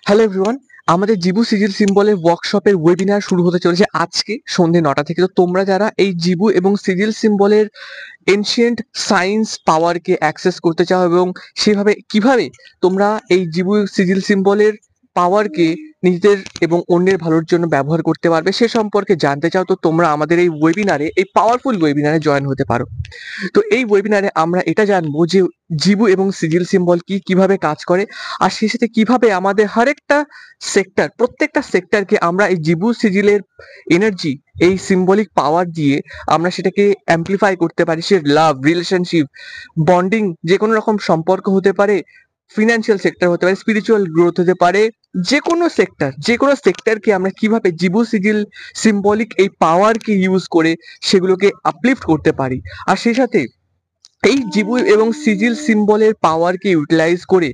Hello everyone, আমাদের জিবু সিজিল সিম্বলের ওয়ার্কশপের webinar শুরু হতে চলেছে আজকে সন্ধ্যে ৯টা থেকে। তো তোমরা যারা এই জিবু এবং সিজিল সিম্বলের এনশিয়েন্ট সায়েন্স পাওয়ারকে অ্যাক্সেস করতে চাও এবং সেভাবে কিভাবে তোমরা এই জিবু সিজিল সিম্বলের পাওয়ারকে নিজেদের এবং অন্যের ভালোর জন্য ব্যবহার করতে পারবে সে সম্পর্কে জানতে চাও, তো তোমরা আমাদের এই ওয়েবিনারে, এই পাওয়ারফুল ওয়েবিনারে জয়েন হতে পারো। তো এই ওয়েবিনারে আমরা এটা জানবো যে জিবু এবং সিজিল সিম্বল কি, কিভাবে কাজ করে, আর সেই সাথে কিভাবে আমাদের হরেকটা সেক্টর, প্রত্যেকটা সেক্টরকে আমরা এই জিবু সিজিলের এনার্জি, এই সিম্বলিক পাওয়ার দিয়ে আমরা সেটাকে অ্যাম্প্লিফাই করতে পারি। সে লাভ, রিলেশনশিপ, বন্ডিং, যে কোনো রকম সম্পর্ক হতে পারে, ফিনান্সিয়াল সেক্টর হতে পারে, স্পিরিচুয়াল গ্রোথ হতে পারে, যে কোনো সেক্টরকে আমরা কিভাবে জিবু সিজিল সিম্বলিক এই পাওয়ারকে ইউজ করে সেগুলোকে আপলিফট করতে পারি। আর সেই সাথে এই জিবু এবং সিজিল সিম্বলের পাওয়ারকে ইউটিলাইজ করে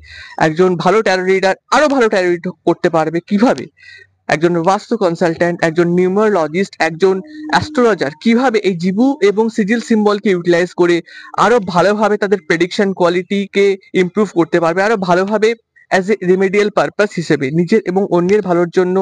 একজন ভালো ট্যারো রিডার আরো ভালো ট্যারো রিড করতে পারবে কিভাবে, একজন বাস্তু কনসালট্যান্ট, একজন নিউমারোলজিস্ট, একজন অ্যাস্ট্রোলজার কিভাবে এই জিবু এবং সিজিল সিম্বলকে ইউটিলাইজ করে আরো ভালোভাবে তাদের প্রেডিকশন কোয়ালিটিকে ইমপ্রুভ করতে পারবে, আরো ভালোভাবে অ্যাজ এ রেমেডিয়াল পারপাস হিসেবে নিজের এবং অন্যের ভালোর জন্য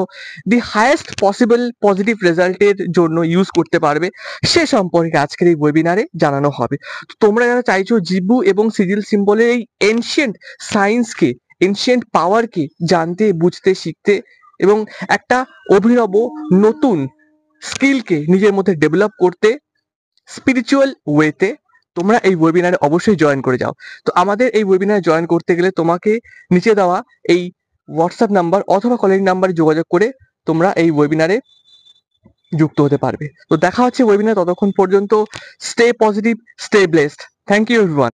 দি হাইয়েস্ট পসিবল পজিটিভ রেজাল্টের জন্য ইউজ করতে পারবে, সে সম্পর্কে আজকের এই ওয়েবিনারে জানানো হবে। তো তোমরা যারা চাইছো জিবু এবং সিজিল সিম্বলের এই এনশিয়েন্ট সায়েন্সকে, এনশিয়েন্ট পাওয়ারকে জানতে, বুঝতে, শিখতে এবং একটা অভিনব নতুন স্কিলকে নিজের মধ্যে ডেভেলপ করতে স্পিরিচুয়াল ওয়েতে, তোমরা এই ওয়েবিনারে অবশ্যই জয়েন করে যাও। তো আমাদের এই ওয়েবিনারে জয়েন করতে গেলে তোমাকে নিচে দেওয়া এই হোয়াটসঅ্যাপ নাম্বার অথবা কলিং নাম্বারে যোগাযোগ করে তোমরা এই ওয়েবিনারে যুক্ত হতে পারবে। তো দেখা হচ্ছে ওয়েবিনার, ততক্ষণ পর্যন্ত stay positive, stay blessed. Thank you everyone.